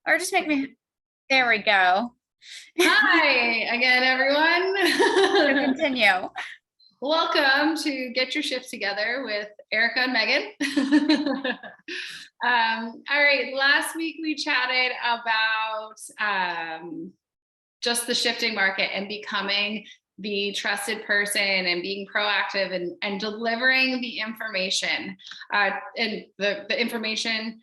Or just make me, there we go. Hi again, So everyone. continue. Welcome to Get Your Shift Together with Erica and Megan. All right, last week we chatted about just the shifting market and becoming the trusted person and being proactive and delivering the information and the information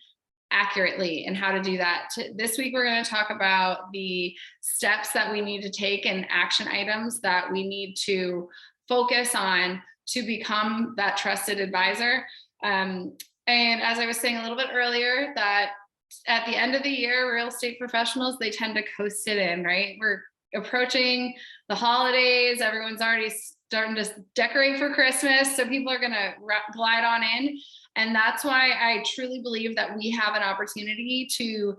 accurately and how to do that. This week, we're going to talk about the steps that we need to take and action items that we need to focus on to become that trusted advisor. And as I was saying a little bit earlier, that at the end of the year, real estate professionals, they tend to coast it in, right? We're approaching the holidays. Everyone's already starting to decorate for Christmas. So people are going to glide on in. And that's why I truly believe that we have an opportunity to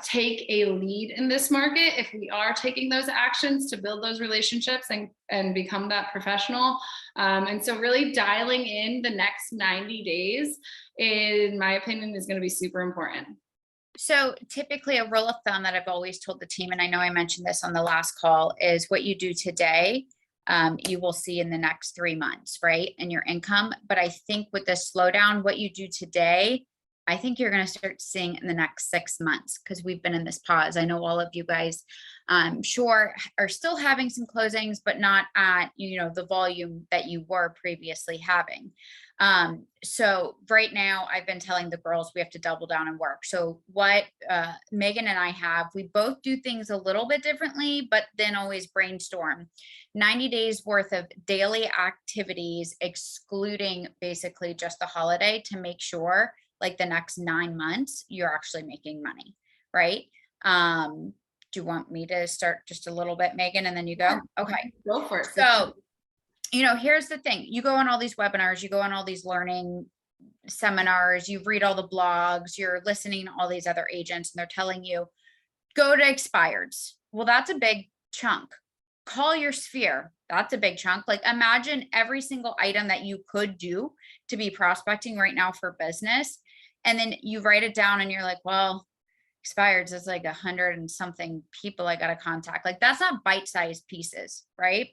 take a lead in this market if we are taking those actions to build those relationships and become that professional. And so really dialing in the next 90 days, in my opinion, is going to be super important. So typically a rule of thumb that I've always told the team, and I know I mentioned this on the last call, is what you do today, you will see in the next 3 months, right? In your income. But I think with the slowdown, what you do today, I think you're going to start seeing in the next 6 months, because we've been in this pause. I know all of you guys, sure, are still having some closings, but not at, the volume that you were previously having. So right now I've been telling the girls we have to double down and work. So what Megan and I have, we both do things a little bit differently, but then always brainstorm 90 days worth of daily activities, excluding basically just the holiday, to make sure like the next 9 months, you're actually making money, right? Do you want me to start just a little bit, Megan, and then you go? Okay. Go for it. So, here's the thing. You go on all these webinars, you go on all these learning seminars, you read all the blogs, you're listening to all these other agents, and they're telling you, go to expireds. Well, that's a big chunk. Call your sphere. That's a big chunk. Like, imagine every single item that you could do to be prospecting right now for business. And then you write it down and you're like, well, expireds is like 100 and something people I got to contact. Like, that's not bite-sized pieces, right?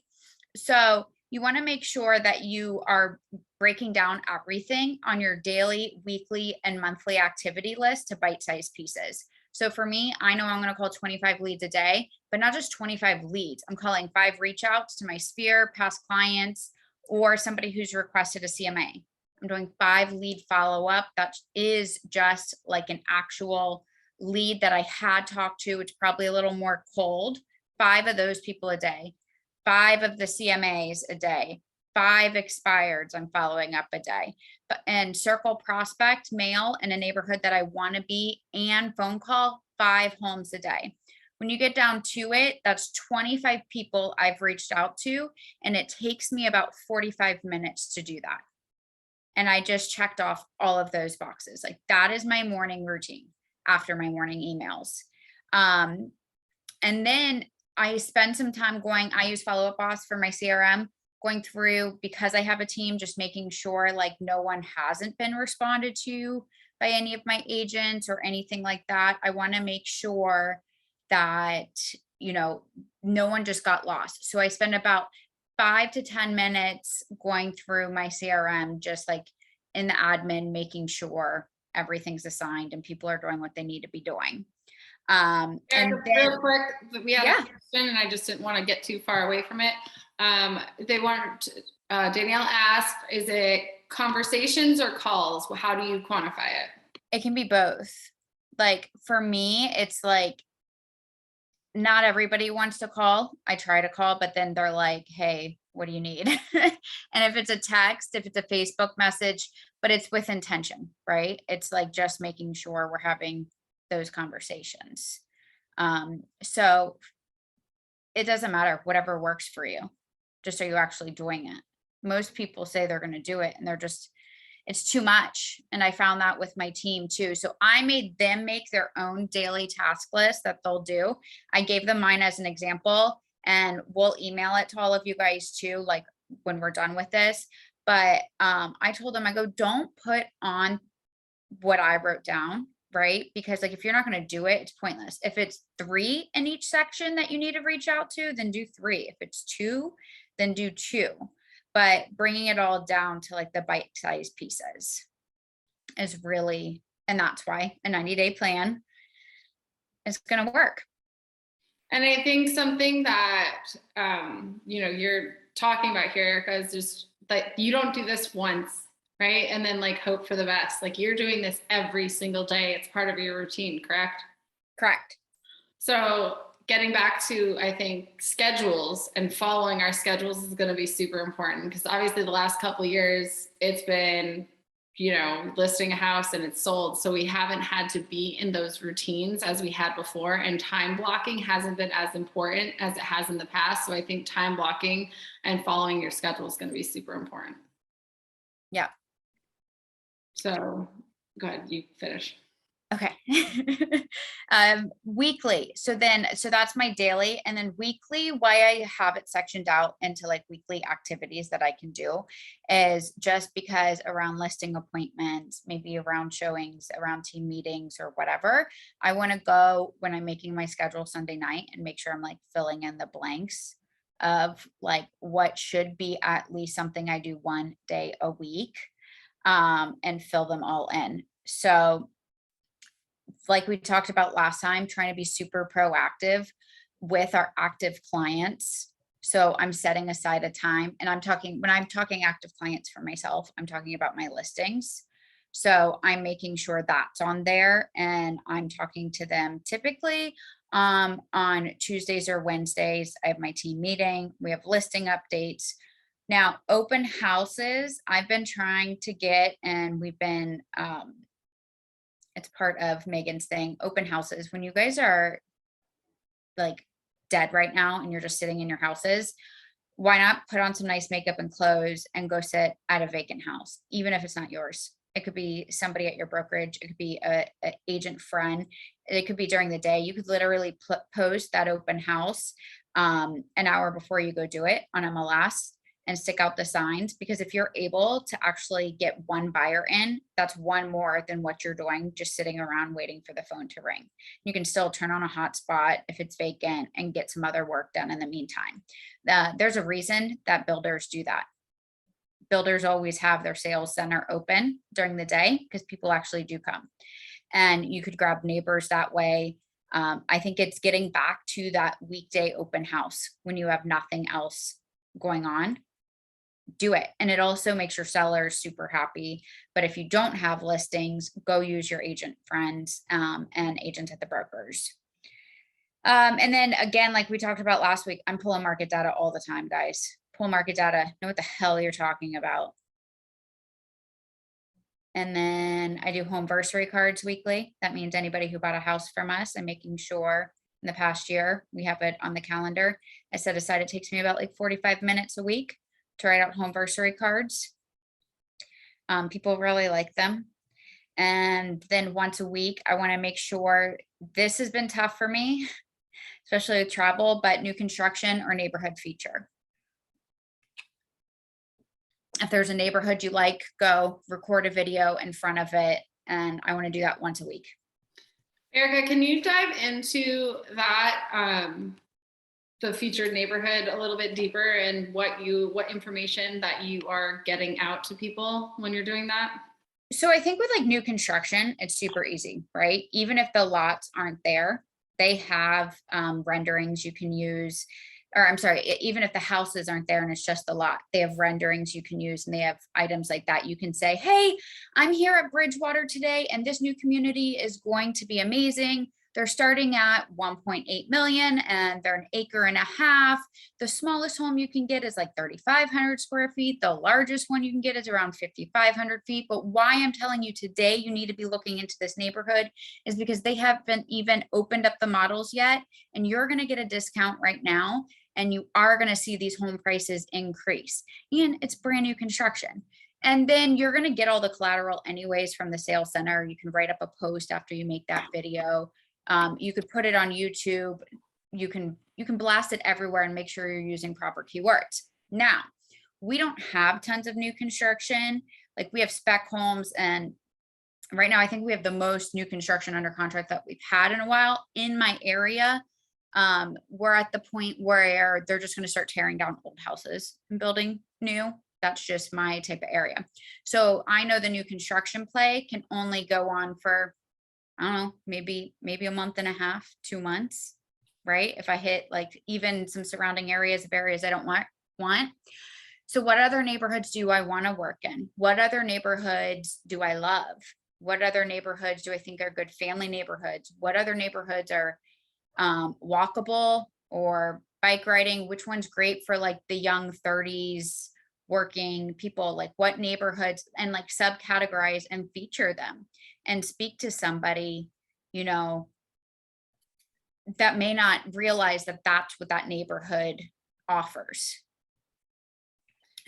So you want to make sure that you are breaking down everything on your daily, weekly, and monthly activity list to bite-sized pieces. So for me, I know I'm going to call 25 leads a day, but not just 25 leads. I'm calling 5 reach outs to my sphere, past clients, or somebody who's requested a CMA. I'm doing 5 lead follow-up. That is just like an actual lead that I had talked to. It's probably a little more cold. 5 of those people a day, 5 of the CMAs a day, 5 expireds I'm following up a day, and circle prospect mail in a neighborhood that I want to be, and phone call 5 homes a day. When you get down to it, that's 25 people I've reached out to, and it takes me about 45 minutes to do that. And I just checked off all of those boxes. Like, that is my morning routine after my morning emails. And then I spend some time I use Follow Up Boss for my CRM, going through, because I have a team, just making sure like no one hasn't been responded to by any of my agents or anything like that. I want to make sure that, no one just got lost. So I spend about 5 to 10 minutes going through my CRM, just like in the admin, making sure everything's assigned and people are doing what they need to be doing. And then, real quick, we had a question, and I just didn't want to get too far away from it. Danielle asked, is it conversations or calls? How do you quantify it? It can be both. Like, for me, it's like, not everybody wants to call. I try to call, but then they're like, hey, what do you need? And if it's a text, if it's a Facebook message, but it's with intention, right? It's like just making sure we're having those conversations. So it doesn't matter, whatever works for you. Just, are you actually doing it? Most people say they're going to do it, and it's too much. And I found that with my team too. So I made them make their own daily task list that they'll do. I gave them mine as an example, and we'll email it to all of you guys too, like when we're done with this. But I told them, I go, don't put on what I wrote down. right? Because like, if you're not going to do it, it's pointless. If it's 3 in each section that you need to reach out to, then do 3. If it's 2, then do 2. But bringing it all down to like the bite-sized pieces is really, and that's why a 90-day plan is going to work. And I think something that, you're talking about here, Erica, is just like, you don't do this once, right? And then like hope for the best. Like, you're doing this every single day. It's part of your routine, correct? Correct. So getting back to, I think, schedules and following our schedules is going to be super important, because obviously the last couple of years it's been, listing a house and it's sold. So we haven't had to be in those routines as we had before. And time blocking hasn't been as important as it has in the past. So I think time blocking and following your schedule is going to be super important. Yeah. So go ahead, you finish. Okay. Weekly. So that's my daily, and then weekly, why I have it sectioned out into like weekly activities that I can do is just because around listing appointments, maybe around showings, around team meetings or whatever, I want to go when I'm making my schedule Sunday night and make sure I'm like filling in the blanks of like what should be at least something I do one day a week, and fill them all in. So like we talked about last time, trying to be super proactive with our active clients. So I'm setting aside a time, and when I'm talking active clients for myself, I'm talking about my listings. So I'm making sure that's on there, and I'm talking to them typically on Tuesdays or Wednesdays. I have my team meeting. We have listing updates. Now, open houses, I've been trying to get, and we've been, it's part of Megan's thing, open houses. When you guys are like dead right now and you're just sitting in your houses, why not put on some nice makeup and clothes and go sit at a vacant house, even if it's not yours? It could be somebody at your brokerage. It could be a agent friend. It could be during the day. You could literally post that open house an hour before you go do it on MLS and stick out the signs, because if you're able to actually get one buyer in, that's one more than what you're doing just sitting around waiting for the phone to ring. You can still turn on a hotspot if it's vacant and get some other work done in the meantime. There's a reason that builders do that. Builders always have their sales center open during the day because people actually do come, and you could grab neighbors that way. I think it's getting back to that weekday open house when you have nothing else going on. Do it. And it also makes your sellers super happy. But if you don't have listings, go use your agent friends, and agents at the brokers. And then again, like we talked about last week, I'm pulling market data all the time, guys. Pull market data, know what the hell you're talking about. And then I do homeversary cards weekly. That means anybody who bought a house from us, I'm making sure in the past year we have it on the calendar. I set aside, it takes me about like 45 minutes a week to write out homeversary cards. People really like them. And then once a week, I want to make sure, this has been tough for me, especially with travel, but new construction or neighborhood feature. If there's a neighborhood you like, go record a video in front of it. And I want to do that once a week. Erica, can you dive into that, the featured neighborhood a little bit deeper, and what information that you are getting out to people when you're doing that? So I think with like new construction, it's super easy, right? Even if the lots aren't there, they have renderings you can use. Or I'm sorry, even if the houses aren't there and it's just the lot, they have renderings you can use, and they have items like that. You can say, hey, I'm here at Bridgewater today, and this new community is going to be amazing. They're starting at 1.8 million and they're an acre and a half. The smallest home you can get is like 3,500 square feet. The largest one you can get is around 5,500 feet. But why I'm telling you today you need to be looking into this neighborhood is because they haven't even opened up the models yet, and you're going to get a discount right now, and you are going to see these home prices increase, and it's brand new construction. And then you're going to get all the collateral anyways from the sales center. You can write up a post after you make that video. You could put it on YouTube. You can blast it everywhere and make sure you're using proper keywords. Now, we don't have tons of new construction. Like, we have spec homes, and right now, I think we have the most new construction under contract that we've had in a while in my area. We're at the point where they're just going to start tearing down old houses and building new. That's just my type of area. So I know the new construction play can only go on for, I don't know, maybe a month and a half, 2 months, right? If I hit like even some surrounding areas of areas I don't want. So what other neighborhoods do I want to work in? What other neighborhoods do I love? What other neighborhoods do I think are good family neighborhoods? What other neighborhoods are walkable or bike riding? Which one's great for like the young 30s working people? Like what neighborhoods, and like subcategorize and feature them and speak to somebody, you know, that may not realize that that's what that neighborhood offers.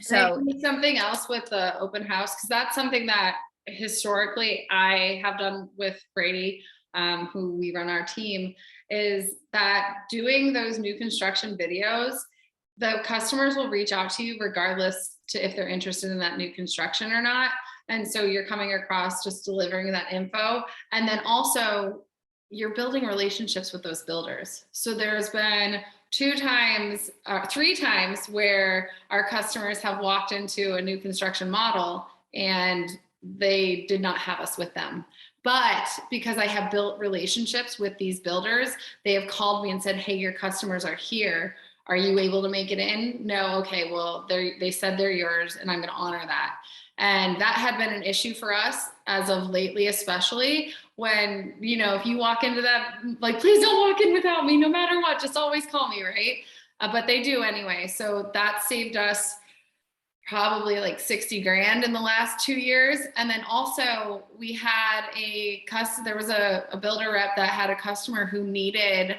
So something else with the open house, because that's something that historically I have done with Brady, who we run our team, is that doing those new construction videos, the customers will reach out to you regardless to if they're interested in that new construction or not. And so you're coming across just delivering that info. And then also you're building relationships with those builders. So there's been 3 times where our customers have walked into a new construction model and they did not have us with them. But because I have built relationships with these builders, they have called me and said, hey, your customers are here. Are you able to make it in? No. Okay. Well, they said they're yours and I'm going to honor that. And that had been an issue for us as of lately, especially when, you know, if you walk into that, like, please don't walk in without me, no matter what, just always call me, right? But they do anyway. So that saved us probably like 60 grand in the last 2 years. And then also we had there was a builder rep that had a customer who needed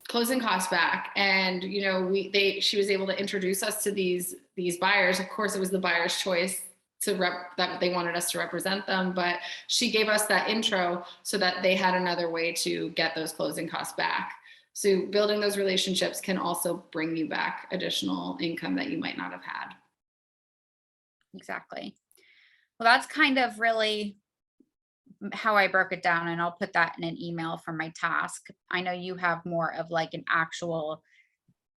closing costs back. And, you know, she was able to introduce us to these buyers. Of course, it was the buyer's choice that they wanted us to represent them, but she gave us that intro so that they had another way to get those closing costs back. So building those relationships can also bring you back additional income that you might not have had. exactly. Well, that's kind of really how I broke it down, and I'll put that in an email for my task. I know you have more of like an actual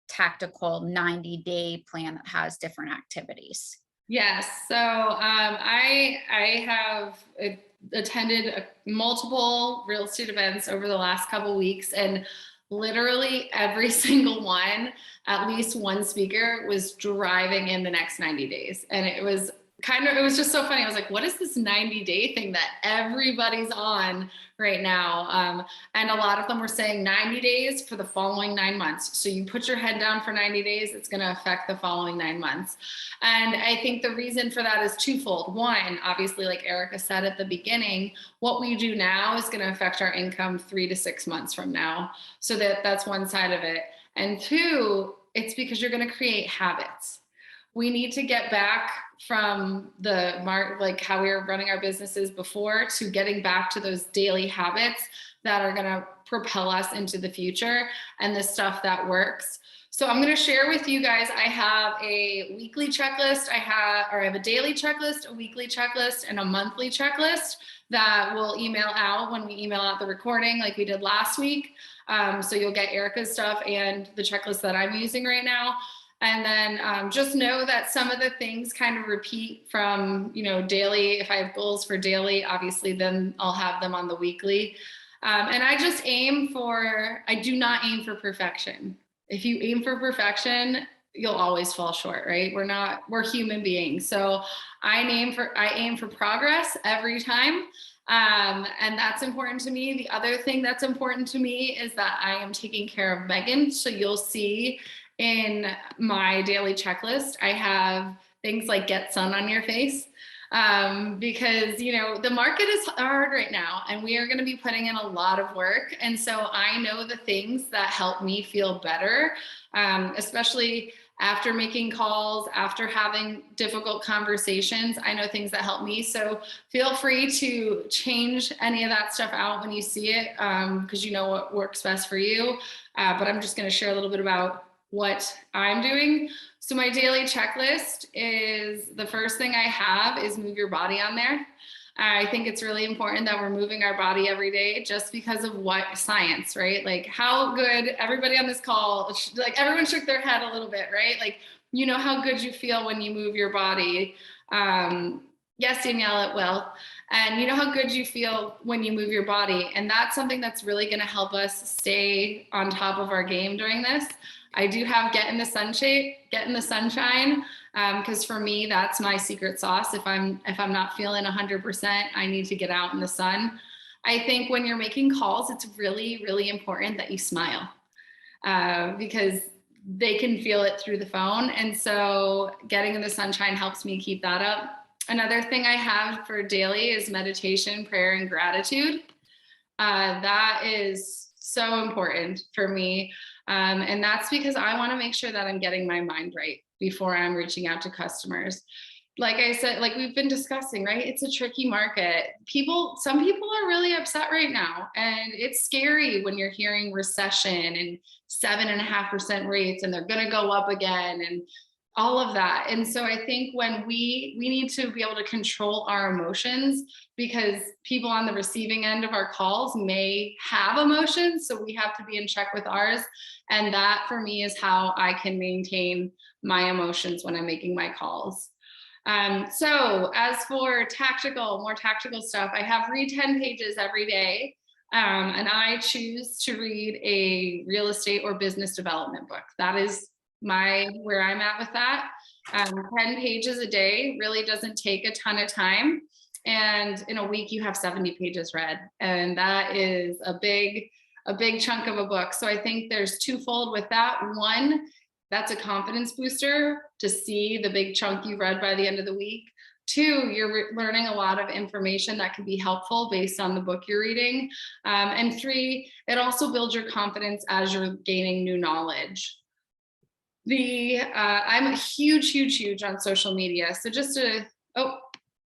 tactical 90-day plan that has different activities. Yes. So I have attended multiple real estate events over the last couple weeks, and literally every single one, at least one speaker was driving in the next 90 days. And it was just so funny. I was like, what is this 90-day thing that everybody's on right now? And a lot of them were saying 90 days for the following 9 months. So you put your head down for 90 days, it's going to affect the following 9 months. And I think the reason for that is twofold. One, obviously, like Erica said at the beginning, what we do now is going to affect our income 3 to 6 months from now. So that's one side of it. And two, it's because you're going to create habits. We need to get back from like how we were running our businesses before to getting back to those daily habits that are going to propel us into the future and the stuff that works. So I'm going to share with you guys, I have a weekly checklist. I have a daily checklist, a weekly checklist, and a monthly checklist that we'll email out when we email out the recording like we did last week. So you'll get Erica's stuff and the checklist that I'm using right now. And then just know that some of the things kind of repeat from, you know, daily. If I have goals for daily, obviously, then I'll have them on the weekly. And I do not aim for perfection. If you aim for perfection, you'll always fall short, right? We're human beings. So I aim for progress every time. And that's important to me. The other thing that's important to me is that I am taking care of Megan. So you'll see in my daily checklist, I have things like get sun on your face, because, you know, the market is hard right now and we are going to be putting in a lot of work. And so I know the things that help me feel better, especially after making calls, after having difficult conversations. I know things that help me. So feel free to change any of that stuff out when you see it, because you know what works best for you. But I'm just going to share a little bit about what I'm doing. So my daily checklist is, the first thing I have is move your body on there. I think it's really important that we're moving our body every day just because of what science, right? Like how good everybody on this call, like everyone shook their head a little bit, right? Like, you know how good you feel when you move your body. Yes, Danielle, it will. And you know how good you feel when you move your body. And that's something that's really going to help us stay on top of our game during this. I do have get in the sunshine. Because for me, that's my secret sauce. If I'm not feeling 100%, I need to get out in the sun. I think when you're making calls, it's really, really important that you smile because they can feel it through the phone. And so getting in the sunshine helps me keep that up. Another thing I have for daily is meditation, prayer, and gratitude. That is so important for me. And that's because I want to make sure that I'm getting my mind right before I'm reaching out to customers. Like I said, like we've been discussing, right? It's a tricky market. Some people are really upset right now. And it's scary when you're hearing recession and 7.5% rates and they're going to go up again and all of that. And so I think when we need to be able to control our emotions because people on the receiving end of our calls may have emotions. So we have to be in check with ours. And that for me is how I can maintain my emotions when I'm making my calls. So as for more tactical stuff, I have read 10 pages every day. And I choose to read a real estate or business development book. That is where I'm at with that. 10 pages a day really doesn't take a ton of time. And in a week you have 70 pages read. And that is a big chunk of a book. So I think there's twofold with that. One, that's a confidence booster to see the big chunk you've read by the end of the week. Two, you're learning a lot of information that can be helpful based on the book you're reading. And three, it also builds your confidence as you're gaining new knowledge. I'm a huge on social media. So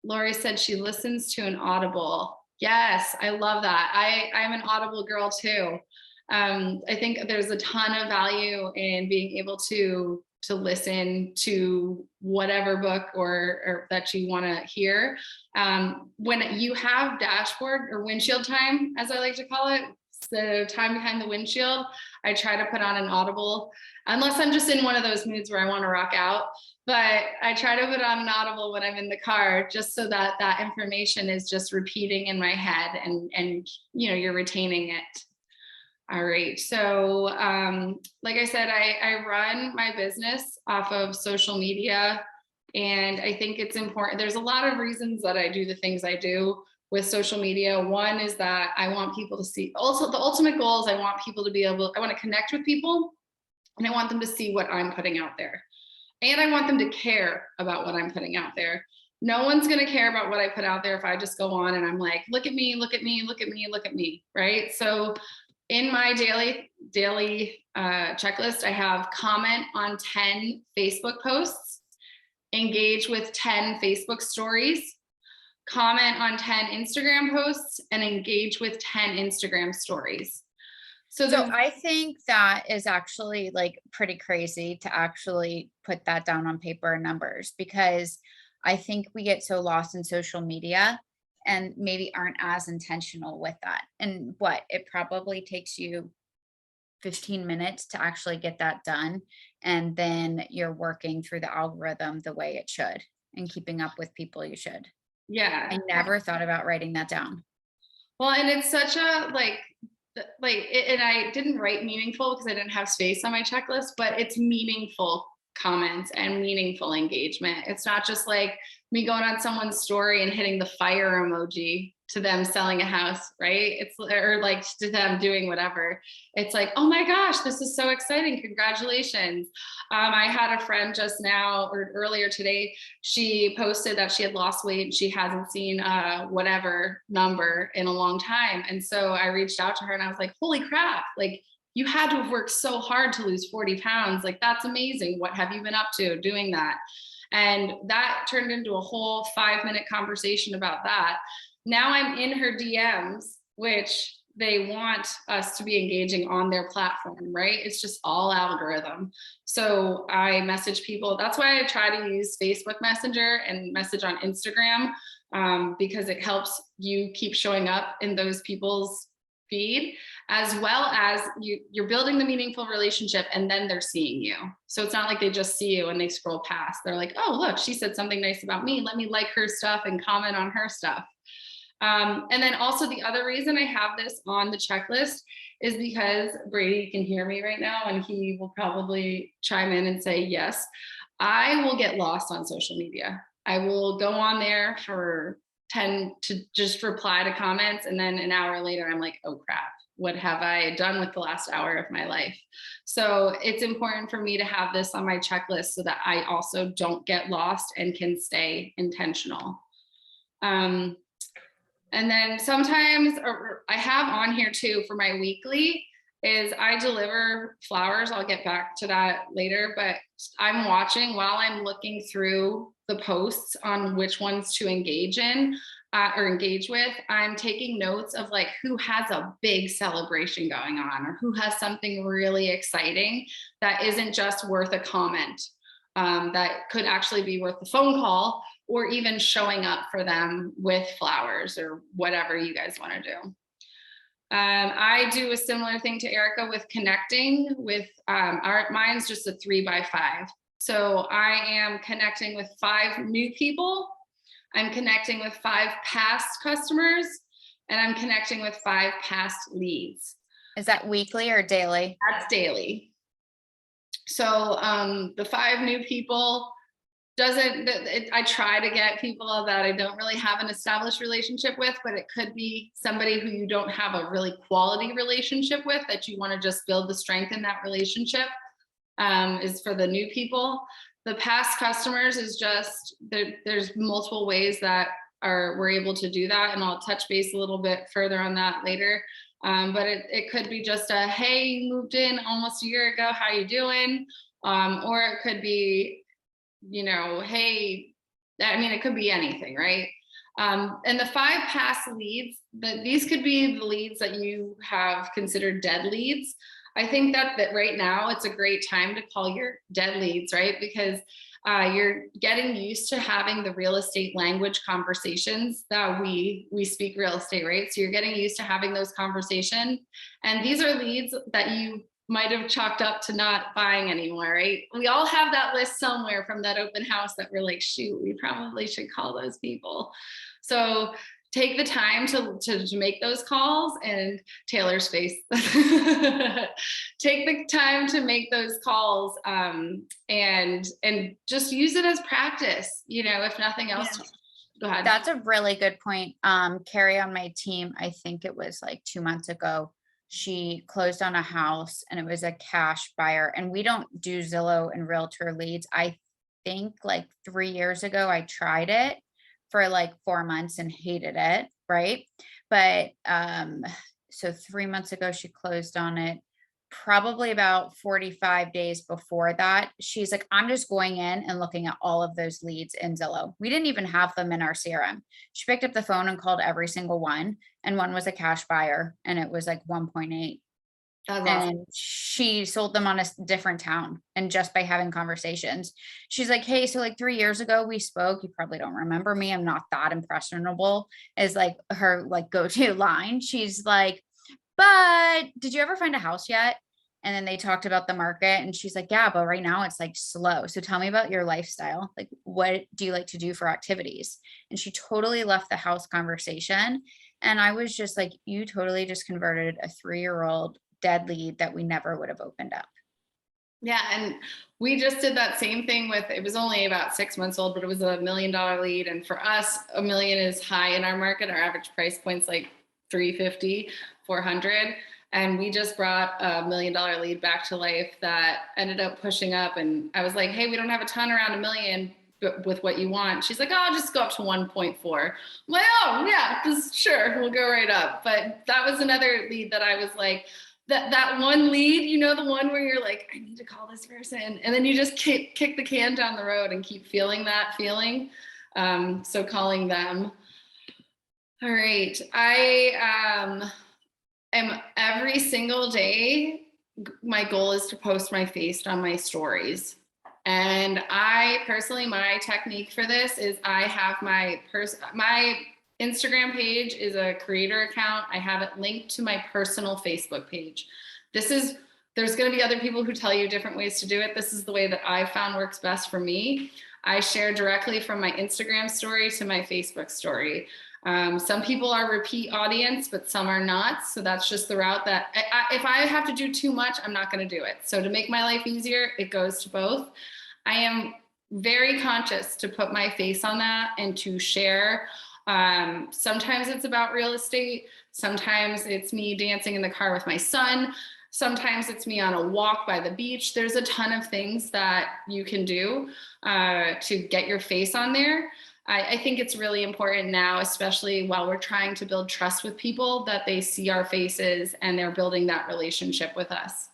Lori said she listens to an Audible. Yes, I love that. I'm an Audible girl too. I think there's a ton of value in being able to listen to whatever book or that you want to hear. When you have dashboard or windshield time, as I like to call it, the time behind the windshield, I try to put on an Audible, unless I'm just in one of those moods where I want to rock out. But I try to put on an Audible when I'm in the car, just so that that information is just repeating in my head and you're retaining it. All right. So like I said, I run my business off of social media. And I think it's important. There's a lot of reasons that I do the things I do with social media. One is that I want people to see, also the ultimate goal is I want people to I want to connect with people and I want them to see what I'm putting out there. And I want them to care about what I'm putting out there. No one's going to care about what I put out there if I just go on and I'm like, look at me, look at me, look at me, look at me, right? So in my daily checklist, I have comment on 10 Facebook posts, engage with 10 Facebook stories, comment on 10 Instagram posts, and engage with 10 Instagram stories. So I think that is actually like pretty crazy to actually put that down on paper and numbers, because I think we get so lost in social media and maybe aren't as intentional with that. And it probably takes you 15 minutes to actually get that done. And then you're working through the algorithm the way it should and keeping up with people you should. Yeah. I never thought about writing that down. Well, and it's such a and I didn't write meaningful because I didn't have space on my checklist, but it's meaningful comments and meaningful engagement. It's not just like me going on someone's story and hitting the fire emoji to them selling a house, right? Or like to them doing whatever. It's like, oh my gosh, this is so exciting. Congratulations. I had a friend just now or earlier today, she posted that she had lost weight and she hasn't seen whatever number in a long time. And so I reached out to her and I was like, holy crap, like you had to have worked so hard to lose 40 pounds. Like, that's amazing. What have you been up to doing that? And that turned into a whole 5-minute conversation about that. Now I'm in her DMs, which they want us to be engaging on their platform, right? It's just all algorithm. So I message people. That's why I try to use Facebook Messenger and message on Instagram, because it helps you keep showing up in those people's feed, as well as you're building the meaningful relationship and then they're seeing you. So it's not like they just see you and they scroll past. They're like, oh, look, she said something nice about me. Let me like her stuff and comment on her stuff. And then also the other reason I have this on the checklist is because Brady can hear me right now and he will probably chime in and say, yes, I will get lost on social media. I will go on there for 10 to just reply to comments. And then an hour later, I'm like, oh crap, what have I done with the last hour of my life? So it's important for me to have this on my checklist so that I also don't get lost and can stay intentional. And then sometimes, or I have on here too for my weekly, is I deliver flowers. I'll get back to that later, but I'm watching while I'm looking through the posts on which ones to engage in or engage with. I'm taking notes of like who has a big celebration going on or who has something really exciting that isn't just worth a comment, that could actually be worth a phone call or even showing up for them with flowers or whatever you guys want to do. I do a similar thing to Erica with connecting with mine's just a 3x5. So I am connecting with 5 new people. I'm connecting with 5 past customers, and I'm connecting with 5 past leads. Is that weekly or daily? That's daily. So the 5 new people I try to get people that I don't really have an established relationship with, but it could be somebody who you don't have a really quality relationship with that you want to just build the strength in that relationship, is for the new people. The past customers is just, there's multiple ways that we're able to do that. And I'll touch base a little bit further on that later. But it could be just a, hey, you moved in almost a year ago, how you doing? Or it could be, hey, it could be anything, right? And the 5 past leads, these could be the leads that you have considered dead leads. I think that right now it's a great time to call your dead leads, right? Because you're getting used to having the real estate language conversations that we speak real estate, right? So you're getting used to having those conversations. And these are leads that you might have chalked up to not buying anymore, right? We all have that list somewhere from that open house that we're like, shoot, we probably should call those people. So take the time to make those calls, and Taylor's face. Take the time to make those calls, and just use it as practice, if nothing else. Yeah. Go ahead. That's a really good point. Carrie on my team, I think it was like 2 months ago, she closed on a house and it was a cash buyer, and we don't do Zillow and realtor leads. I think like 3 years ago, I tried it for like 4 months and hated it. Right. But, so 3 months ago, she closed on it. Probably about 45 days before that, she's like, I'm just going in and looking at all of those leads in Zillow. We didn't even have them in our CRM. She picked up the phone and called every single one. And one was a cash buyer and it was like 1.8. That's and awesome. She sold them on a different town. And just by having conversations, she's like, hey, so like 3 years ago we spoke. You probably don't remember me. I'm not that impressionable, is like her like go-to line. She's like, but did you ever find a house yet? And then they talked about the market and she's like, yeah, but right now it's like slow. So tell me about your lifestyle. Like, what do you like to do for activities? And she totally left the house conversation. And I was just like, you totally just converted a 3-year-old dead lead that we never would have opened up. Yeah. And we just did that same thing with, it was only about 6 months old, but it was $1 million lead. And for us, $1 million is high in our market. Our average price point's like 350, 400. And we just brought $1 million lead back to life that ended up pushing up. And I was like, hey, we don't have a ton around $1 million with what you want. She's like, oh, I'll just go up to 1.4. I'm like, oh yeah, just sure, we'll go right up. But that was another lead that I was like, that one lead, the one where you're like, I need to call this person. And then you just kick the can down the road and keep feeling that feeling. So calling them. All right. I am every single day, my goal is to post my face on my stories. And I personally, my technique for this is I have my Instagram page is a creator account. I have it linked to my personal Facebook page. There's going to be other people who tell you different ways to do it. This is the way that I found works best for me. I share directly from my Instagram story to my Facebook story. Some people are repeat audience, but some are not. So that's just the route that if I have to do too much, I'm not going to do it. So to make my life easier, it goes to both. I am very conscious to put my face on that and to share. Sometimes it's about real estate. Sometimes it's me dancing in the car with my son. Sometimes it's me on a walk by the beach. There's a ton of things that you can do to get your face on there. I think it's really important now, especially while we're trying to build trust with people, that they see our faces and they're building that relationship with us.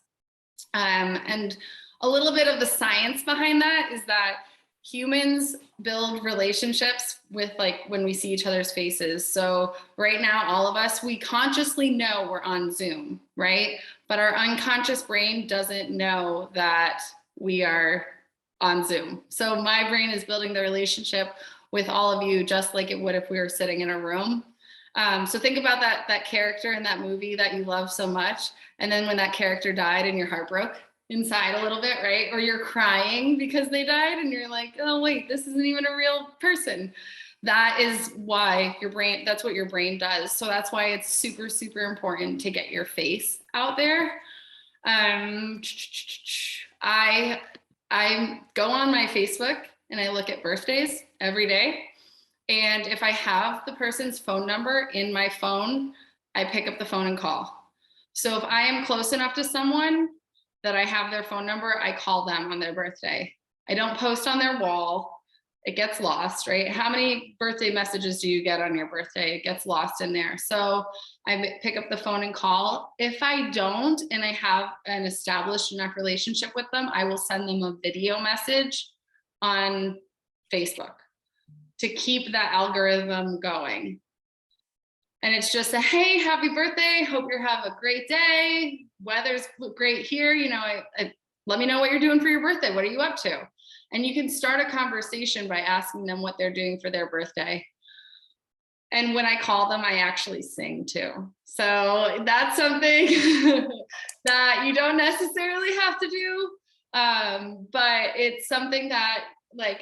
And a little bit of the science behind that is that humans build relationships with when we see each other's faces. So right now, all of us, we consciously know we're on Zoom, right? But our unconscious brain doesn't know that we are on Zoom. So my brain is building the relationship with all of you just like it would if we were sitting in a room. So think about that character in that movie that you love so much. And then when that character died and your heart broke inside a little bit, right? Or you're crying because they died and you're like, oh wait, this isn't even a real person. That is why that's what your brain does. So that's why it's super, super important to get your face out there. I go on my Facebook and I look at birthdays every day. And if I have the person's phone number in my phone, I pick up the phone and call. So if I am close enough to someone that I have their phone number, I call them on their birthday. I don't post on their wall. It gets lost, right? How many birthday messages do you get on your birthday? It gets lost in there. So I pick up the phone and call. If I don't, and I have an established enough relationship with them, I will send them a video message on Facebook to keep that algorithm going. And it's just hey, happy birthday. Hope you're having a great day. Weather's great here. Let me know what you're doing for your birthday. What are you up to? And you can start a conversation by asking them what they're doing for their birthday. And when I call them, I actually sing too. So that's something that you don't necessarily have to do. But it's something that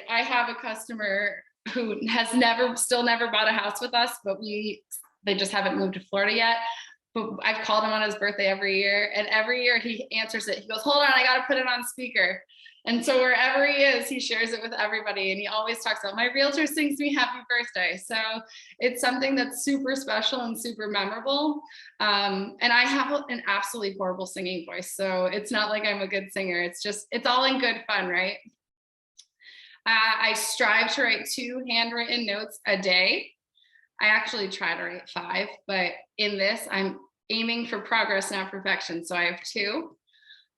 I have a customer who has still never bought a house with us, but they just haven't moved to Florida yet. But I've called him on his birthday every year, and every year he answers it. He goes, hold on, I got to put it on speaker. And so wherever he is, he shares it with everybody. And he always talks about, my realtor sings me happy birthday. So it's something that's super special and super memorable. And I have an absolutely horrible singing voice. So it's not like I'm a good singer. It's all in good fun, right? I strive to write 2 handwritten notes a day. I actually try to write 5, but in this, I'm aiming for progress, not perfection. So I have 2.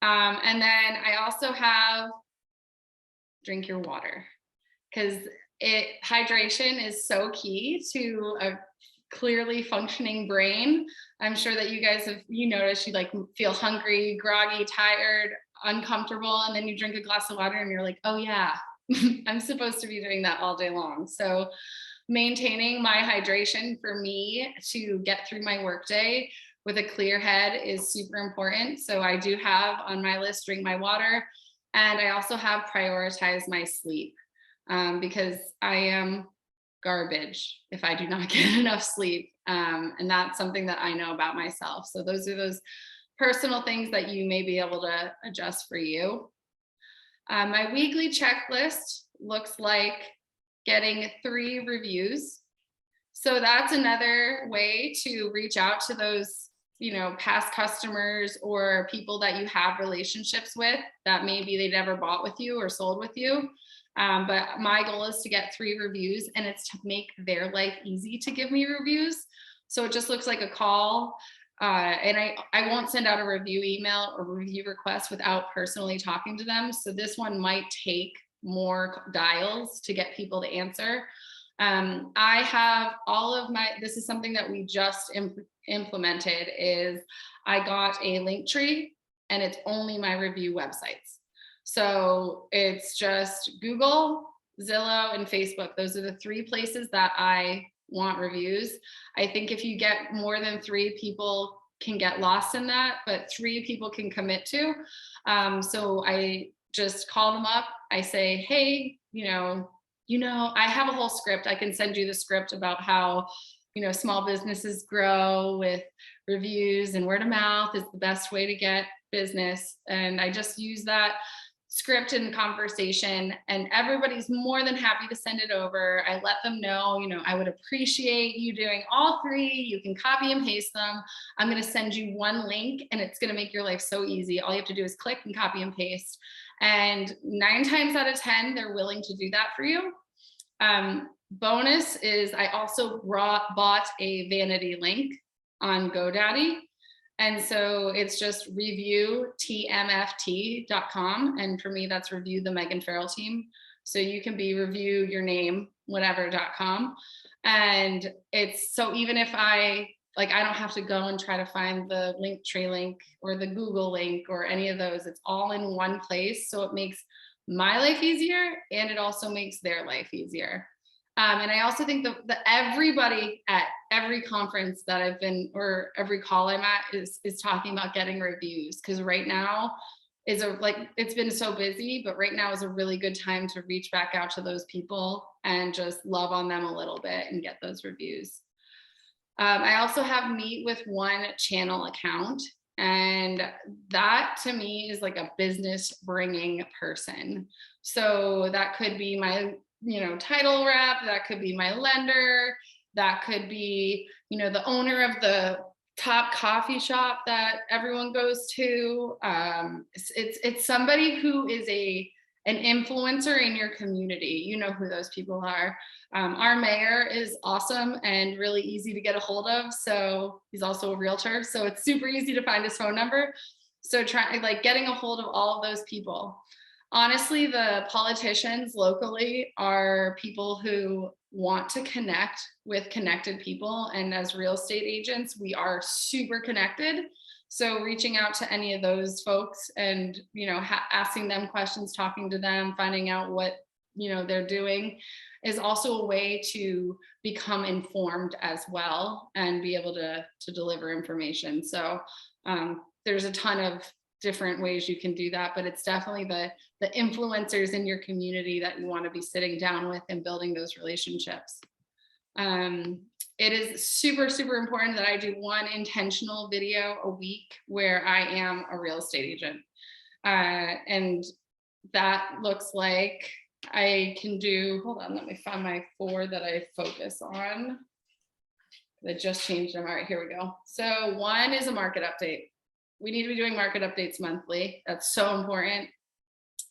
And then I also have drink your water, because hydration is so key to a clearly functioning brain. I'm sure that you guys you noticed you feel hungry, groggy, tired, uncomfortable, and then you drink a glass of water and you're like, oh yeah, I'm supposed to be doing that all day long. So maintaining my hydration for me to get through my workday with a clear head is super important. So I do have on my list, drink my water. And I also have prioritized my sleep because I am garbage if I do not get enough sleep. And that's something that I know about myself. So those are those personal things that you may be able to adjust for you. My weekly checklist looks like getting 3 reviews. So that's another way to reach out to those, past customers or people that you have relationships with that maybe they never bought with you or sold with you. But my goal is to get 3 reviews, and it's to make their life easy to give me reviews. So it just looks like a call. And I won't send out a review email or review request without personally talking to them. So this one might take more dials to get people to answer. I have this is something that we just implemented, is I got a link tree and it's only my review websites. So it's just Google, Zillow, and Facebook. Those are the 3 places that I want reviews. I think if you get more than 3, people can get lost in that, but 3 people can commit to. So I just call them up. I say, hey, I have a whole script. I can send you the script about how, small businesses grow with reviews, and word of mouth is the best way to get business. And I just use that script and conversation, and everybody's more than happy to send it over. I let them know, I would appreciate you doing all 3. You can copy and paste them. I'm going to send you one link, and it's going to make your life so easy. All you have to do is click and copy and paste. And 9 times out of 10, they're willing to do that for you. Bonus is I also bought a vanity link on GoDaddy. And so it's just reviewtmft.com. And for me, that's review the Meg and Farrell team. So you can be review your name, whatever.com. And it's so even if I don't have to go and try to find the Linktree link or the Google link or any of those, it's all in one place. So it makes my life easier, and it also makes their life easier. And I also think that everybody at every conference that I've been, or every call I'm at, is talking about getting reviews, because right now it's been so busy, but right now is a really good time to reach back out to those people and just love on them a little bit and get those reviews. I also have Meet with One channel account, and that to me is like a business bringing person. So that could be my title rep, that could be my lender, that could be, the owner of the top coffee shop that everyone goes to. It's somebody who is an influencer in your community. You know who those people are. Our mayor is awesome and really easy to get a hold of. So he's also a realtor. So it's super easy to find his phone number. So getting a hold of all of those people. Honestly, the politicians locally are people who want to connect with connected people. And as real estate agents, we are super connected. So reaching out to any of those folks and, asking them questions, talking to them, finding out what, they're doing is also a way to become informed as well and be able to deliver information. So there's a ton of different ways you can do that, but it's definitely the influencers in your community that you want to be sitting down with and building those relationships. It is super, super important that I do one intentional video a week where I am a real estate agent. And that looks like I can do, hold on, let me find my 4 that I focus on. I just changed them. All right, here we go. So 1 is a market update. We need to be doing market updates monthly. That's so important.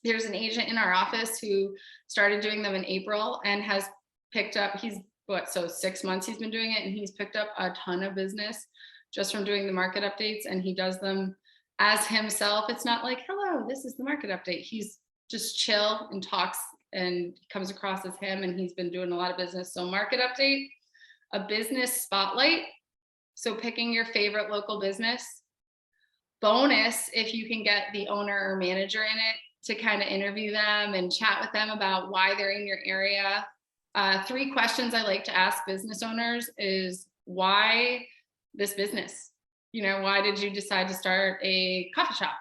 There's an agent in our office who started doing them in April and has picked up, 6 months he's been doing it, and he's picked up a ton of business just from doing the market updates, and he does them as himself. It's not like, hello, this is the market update. He's just chill and talks and comes across as him, and he's been doing a lot of business. So market update, a business spotlight. So picking your favorite local business. Bonus, if you can get the owner or manager in it to kind of interview them and chat with them about why they're in your area. 3 questions I like to ask business owners is, why this business? Why did you decide to start a coffee shop?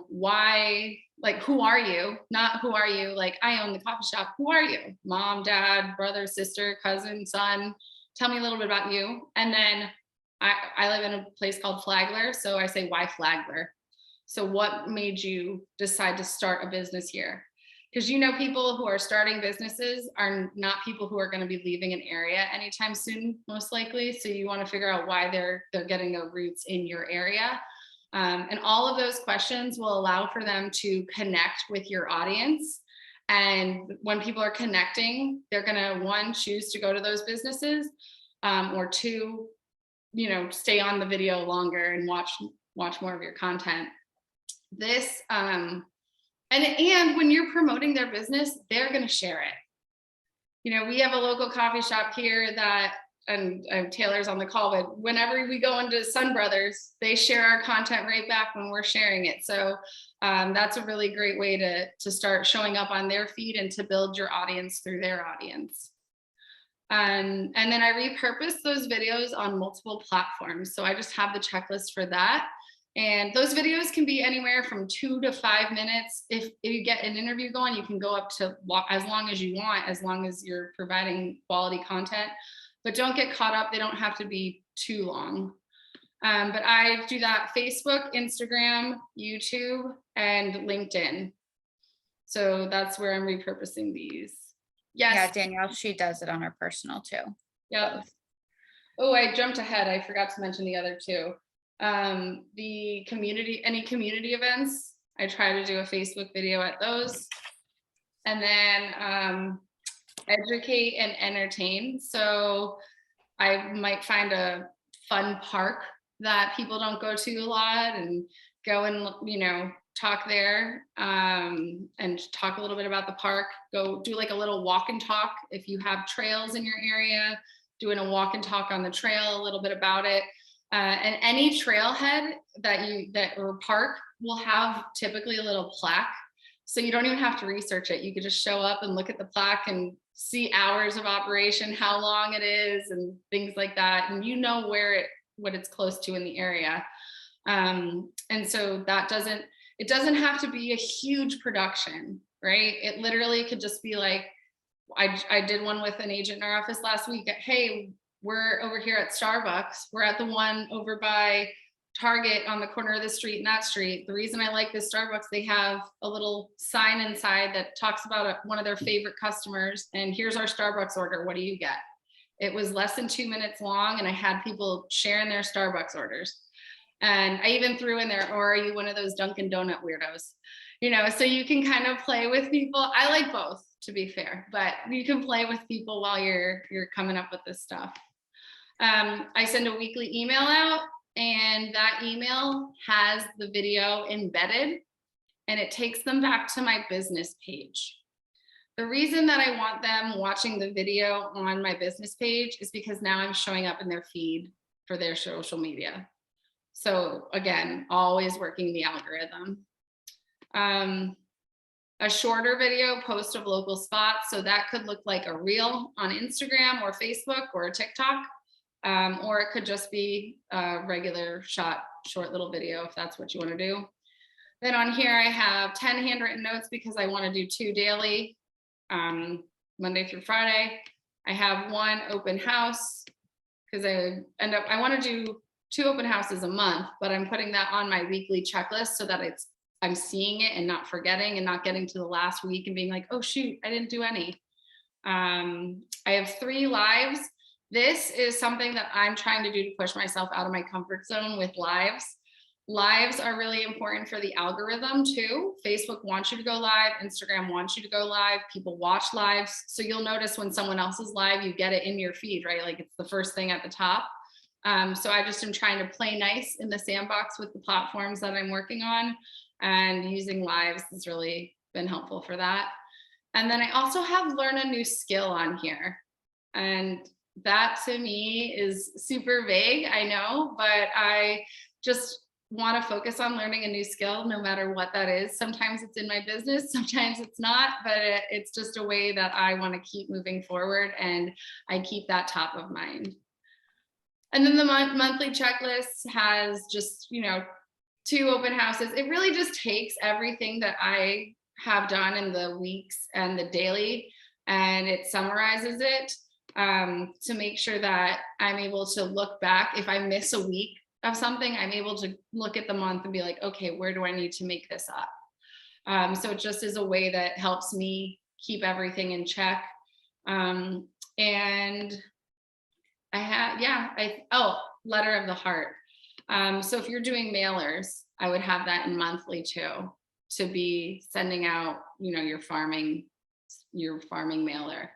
Why, who are you? Not who are you, I own the coffee shop. Who are you? Mom, dad, brother, sister, cousin, son. Tell me a little bit about you. And then I live in a place called Flagler. So I say, why Flagler? So what made you decide to start a business here? Because people who are starting businesses are not people who are going to be leaving an area anytime soon, most likely. So you want to figure out why they're getting their roots in your area. And all of those questions will allow for them to connect with your audience. And when people are connecting, they're going to, 1, choose to go to those businesses, or 2, stay on the video longer and watch more of your content. This, and when you're promoting their business, they're going to share it. We have a local coffee shop here that and Taylor's on the call, but whenever we go into Sun Brothers, they share our content right back when we're sharing it. So that's a really great way to start showing up on their feed and to build your audience through their audience. And then I repurpose those videos on multiple platforms. So I just have the checklist for that. And those videos can be anywhere from 2 to 5 minutes. If you get an interview going, you can go up to as long as you want, as long as you're providing quality content. But don't get caught up. They don't have to be too long. But I do that Facebook, Instagram, YouTube, and LinkedIn. So that's where I'm repurposing these. Yes. Yeah, Danielle, she does it on her personal too. Yep. Oh, I jumped ahead. I forgot to mention the other two. The community, any community events, I try to do a Facebook video at those. And then educate and entertain. So I might find a fun park that people don't go to a lot and go and, you know, talk there and talk a little bit about the park. Go do like a little walk and talk. If you have trails in your area, doing a walk and talk on the trail, a little bit about it. And any trailhead that or park will have typically a little plaque. So you don't even have to research it. You could just show up and look at the plaque and see hours of operation, how long it is, and things like that. And you know what it's close to in the area. And so it doesn't have to be a huge production, right? It literally could just be like, I did one with an agent in our office last week. Hey, we're over here at Starbucks. We're at the one over by Target on the corner of the street and that street. The reason I like this Starbucks, they have a little sign inside that talks about one of their favorite customers. And here's our Starbucks order. What do you get? It was less than 2 minutes long, and I had people sharing their Starbucks orders. And I even threw in there, or are you one of those Dunkin' Donut weirdos? You know, so you can kind of play with people. I like both, to be fair, but you can play with people while you're coming up with this stuff. I send a weekly email out, and that email has the video embedded, and it takes them back to my business page. The reason that I want them watching the video on my business page is because now I'm showing up in their feed for their social media. So again, always working the algorithm. A shorter video post of local spots. So that could look like a reel on Instagram or Facebook or TikTok. Or it could just be a regular short little video if that's what you want to do. Then on here, I have 10 handwritten notes because I want to do 2 daily, Monday through Friday. I have 1 open house because I want to do 2 open houses a month, but I'm putting that on my weekly checklist so that I'm seeing it and not forgetting and not getting to the last week and being like, oh shoot, I didn't do any. I have 3 lives. This is something that I'm trying to do to push myself out of my comfort zone with lives. Lives are really important for the algorithm too. Facebook wants you to go live. Instagram wants you to go live. People watch lives. So you'll notice when someone else is live, you get it in your feed, right? Like it's the first thing at the top. So I just am trying to play nice in the sandbox with the platforms that I'm working on, and using lives has really been helpful for that. And then I also have learn a new skill on here. And that to me is super vague, I know, but I just want to focus on learning a new skill, no matter what that is. Sometimes it's in my business, sometimes it's not, but it's just a way that I want to keep moving forward, and I keep that top of mind. And then the monthly checklist has just, 2 open houses. It really just takes everything that I have done in the weeks and the daily, and it summarizes it to make sure that I'm able to look back. If I miss a week of something, I'm able to look at the month and be like, okay, where do I need to make this up? So it just is a way that helps me keep everything in check. And I have, letter of the heart. So if you're doing mailers, I would have that in monthly too, to be sending out, your farming mailer,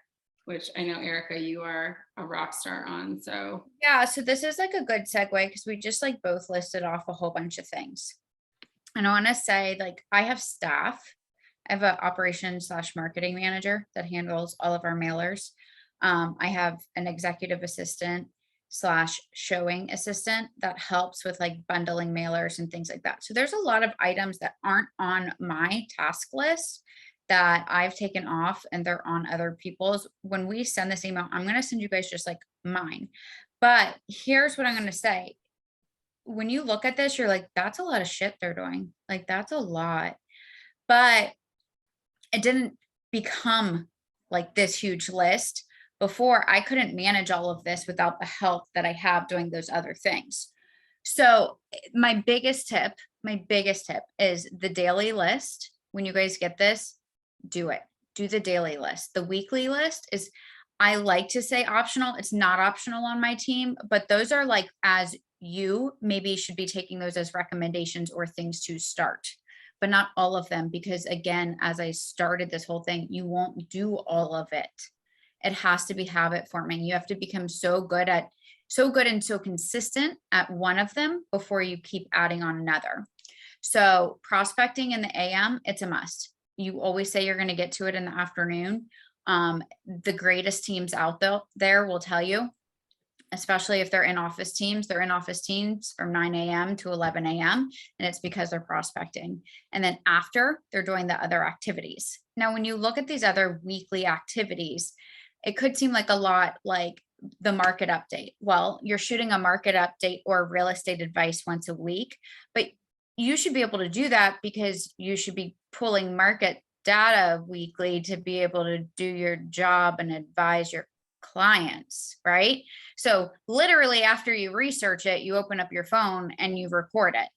which I know, Erica, you are a rock star on. So yeah, so this is like a good segue because we just like both listed off a whole bunch of things. And I want to say, like, I have staff. I have an operations/marketing manager that handles all of our mailers. I have an executive assistant slash showing assistant that helps with like bundling mailers and things like that. So there's a lot of items that aren't on my task list that I've taken off and they're on other people's. When we send this email, I'm going to send you guys just like mine. But here's what I'm going to say. When you look at this, you're like, that's a lot of shit they're doing. Like, that's a lot. But it didn't become like this huge list. Before, I couldn't manage all of this without the help that I have doing those other things. So my biggest tip is the daily list. When you guys get this, do it. Do the daily list. The weekly list is, I like to say optional. It's not optional on my team, but those are like, as you maybe should be taking those as recommendations or things to start, but not all of them. Because again, as I started this whole thing, you won't do all of it. It has to be habit forming. You have to become so good and so consistent at one of them before you keep adding on another. So prospecting in the AM, it's a must. You always say you're going to get to it in the afternoon. The greatest teams out there will tell you, especially if they're in office teams from 9 a.m. to 11 a.m. And it's because they're prospecting. And then after, they're doing the other activities. Now, when you look at these other weekly activities, it could seem like a lot, like the market update. Well, you're shooting a market update or real estate advice once a week, but you should be able to do that because you should be pulling market data weekly to be able to do your job and advise your clients, right? So literally after you research it, you open up your phone and you record it.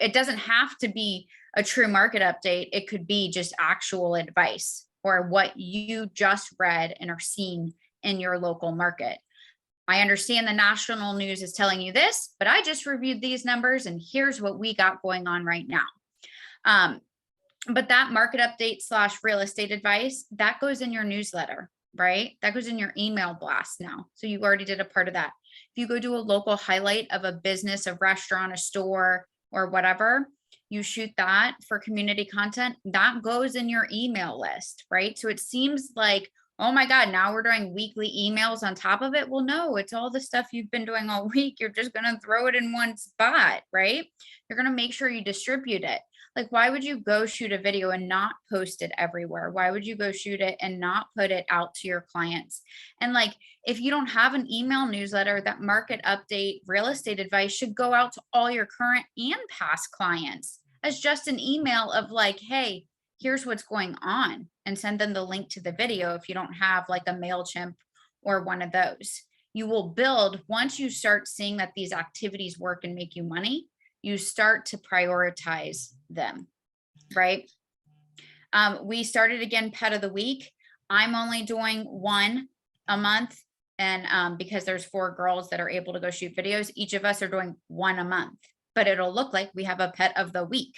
It doesn't have to be a true market update. It could be just actual advice or what you just read and are seeing in your local market. I understand the national news is telling you this, but I just reviewed these numbers and here's what we got going on right now. But that market update / real estate advice, that goes in your newsletter, right? That goes in your email blast now. So you already did a part of that. If you go do a local highlight of a business, a restaurant, a store, or whatever, you shoot that for community content, that goes in your email list, right? So it seems like, oh my God, now we're doing weekly emails on top of it. Well, no, it's all the stuff you've been doing all week. You're just going to throw it in one spot, right? You're going to make sure you distribute it. Like, why would you go shoot a video and not post it everywhere? Why would you go shoot it and not put it out to your clients? And like, if you don't have an email newsletter, that market update real estate advice should go out to all your current and past clients as just an email of like, hey, here's what's going on, and send them the link to the video if you don't have like a MailChimp or one of those. You will build, once you start seeing that these activities work and make you money, you start to prioritize them, right? We started again pet of the week. I'm only doing one a month. And because there's 4 girls that are able to go shoot videos, each of us are doing one a month, but it'll look like we have a pet of the week.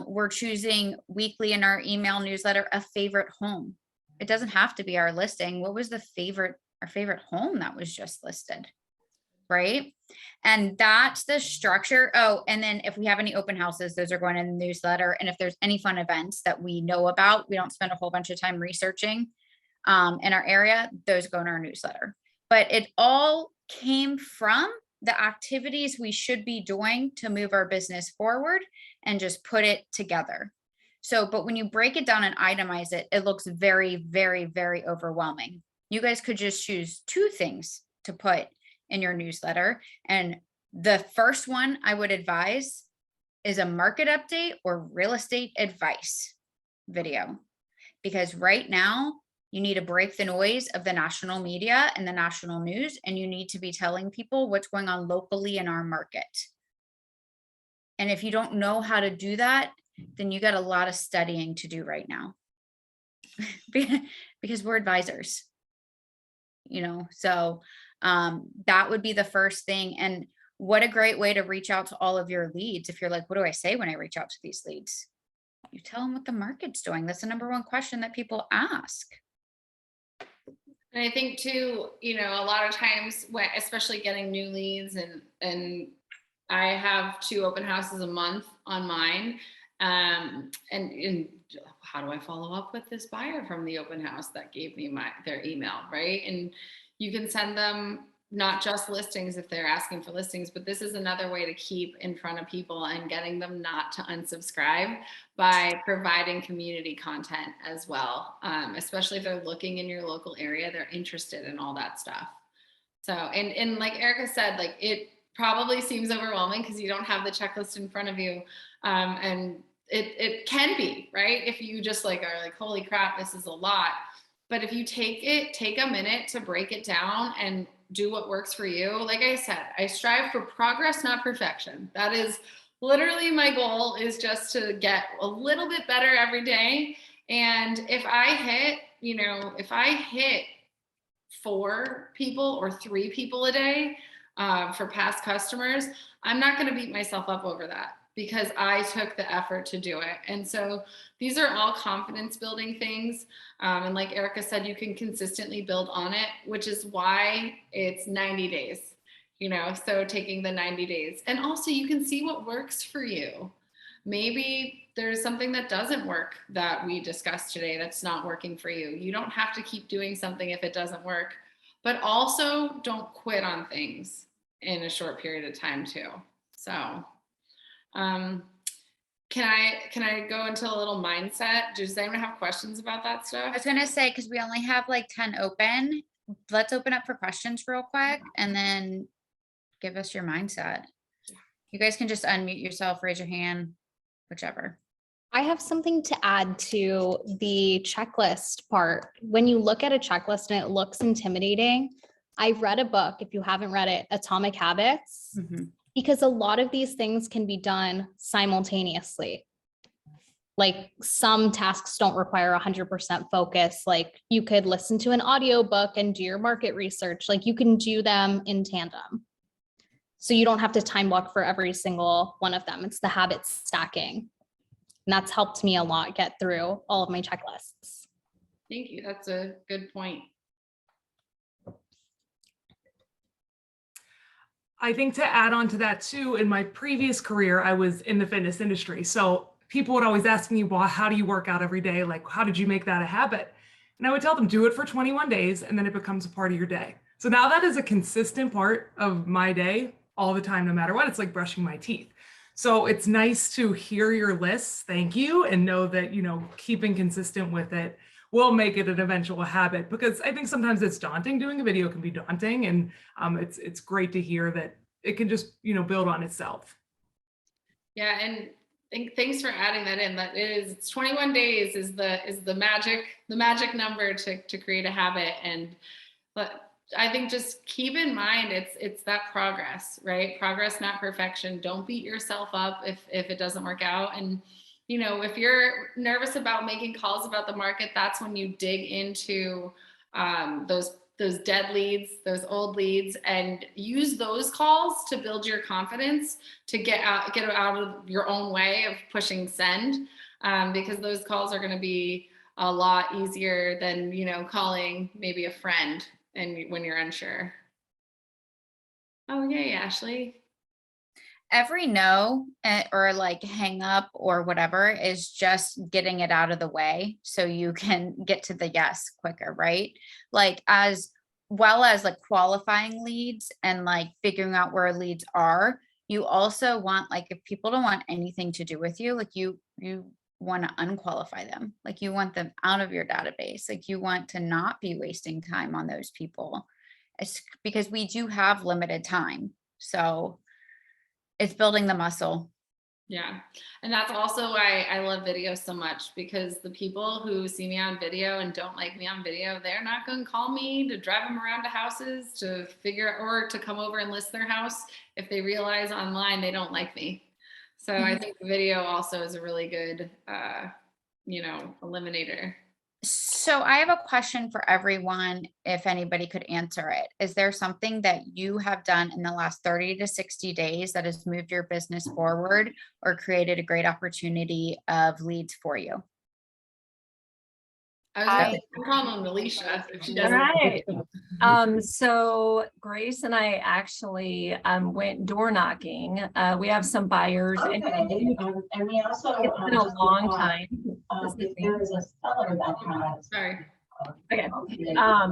We're choosing weekly in our email newsletter, a favorite home. It doesn't have to be our listing. What was our favorite home that was just listed, right? And that's the structure. Oh, and then if we have any open houses, those are going in the newsletter. And if there's any fun events that we know about, we don't spend a whole bunch of time researching in our area, those go in our newsletter. But it all came from the activities we should be doing to move our business forward and just put it together. So, but when you break it down and itemize it, it looks very, very, very overwhelming. You guys could just choose 2 things to put in your newsletter. And the first one I would advise is a market update or real estate advice video. Because right now, you need to break the noise of the national media and the national news, and you need to be telling people what's going on locally in our market. And if you don't know how to do that, then you got a lot of studying to do right now because we're advisors, so that would be the first thing. And what a great way to reach out to all of your leads. If you're like, what do I say when I reach out to these leads? You tell them what the market's doing. That's the number one question that people ask. And I think too, a lot of times when, especially getting new leads, and I have 2 open houses a month on mine. And how do I follow up with this buyer from the open house that gave me their email, right? And you can send them not just listings if they're asking for listings, but this is another way to keep in front of people and getting them not to unsubscribe by providing community content as well. Especially if they're looking in your local area, they're interested in all that stuff. So, and like Erica said, like it probably seems overwhelming because you don't have the checklist in front of you. And it can be, right? If you just like are like, holy crap, this is a lot. But if you take a minute to break it down and do what works for you. Like I said, I strive for progress, not perfection. That is literally my goal, is just to get a little bit better every day. And if I hit 4 people or 3 people a day for past customers, I'm not going to beat myself up over that because I took the effort to do it. And so these are all confidence building things. And like Erica said, you can consistently build on it, which is why it's 90 days, so taking the 90 days. And also you can see what works for you. Maybe there's something that doesn't work that we discussed today that's not working for you. You don't have to keep doing something if it doesn't work, but also don't quit on things in a short period of time too. So can I go into a little mindset? Does anyone have questions about that I stuff? was gonna say, because we only have like 10 open, let's open up for questions real quick and then give us your mindset. You guys can just unmute yourself, raise your hand, whichever. I have something to add to the checklist part. When you look at a checklist and it looks intimidating, I read a book, if you haven't read it, Atomic Habits, because a lot of these things can be done simultaneously. Like some tasks don't require 100% focus. Like you could listen to an audiobook and do your market research. Like you can do them in tandem. So you don't have to time block for every single one of them. It's the habit stacking. And that's helped me a lot get through all of my checklists. Thank you. That's a good point. I think to add on to that too, in my previous career, I was in the fitness industry. So people would always ask me, well, how do you work out every day? Like, how did you make that a habit? And I would tell them, do it for 21 days and then it becomes a part of your day. So now that is a consistent part of my day all the time, no matter what. It's like brushing my teeth. So it's nice to hear your lists, thank you, and know that, keeping consistent with it will make it an eventual habit, because I think sometimes it's daunting. Doing a video can be daunting, and it's great to hear that it can just, build on itself. Yeah, and thanks for adding that in. It's 21 days is the magic number to create a habit. But I think just keep in mind it's that progress, right? Progress, not perfection. Don't beat yourself up if it doesn't work out. And if you're nervous about making calls about the market, that's when you dig into those dead leads, those old leads, and use those calls to build your confidence to get out of your own way of pushing send, because those calls are going to be a lot easier than calling maybe a friend and when you're unsure. Oh yay, Ashley. Every no or like hang up or whatever is just getting it out of the way so you can get to the yes quicker, right? Like as well as like qualifying leads and like figuring out where leads are, you also want, like, if people don't want anything to do with you, like you want to unqualify them. Like you want them out of your database. Like you want to not be wasting time on those people. It's because we do have limited time. So it's building the muscle. Yeah. And that's also why I love video so much, because the people who see me on video and don't like me on video, they're not going to call me to drive them around to houses or to come over and list their house if they realize online they don't like me. So I think video also is a really good, eliminator. So I have a question for everyone, if anybody could answer it. Is there something that you have done in the last 30 to 60 days that has moved your business forward or created a great opportunity of leads for you? I'm calling Alicia if she All doesn't. right. So Grace and I actually went door knocking. We have some buyers. And we also. it's been a long time. If there is a seller that has. Sorry. Okay.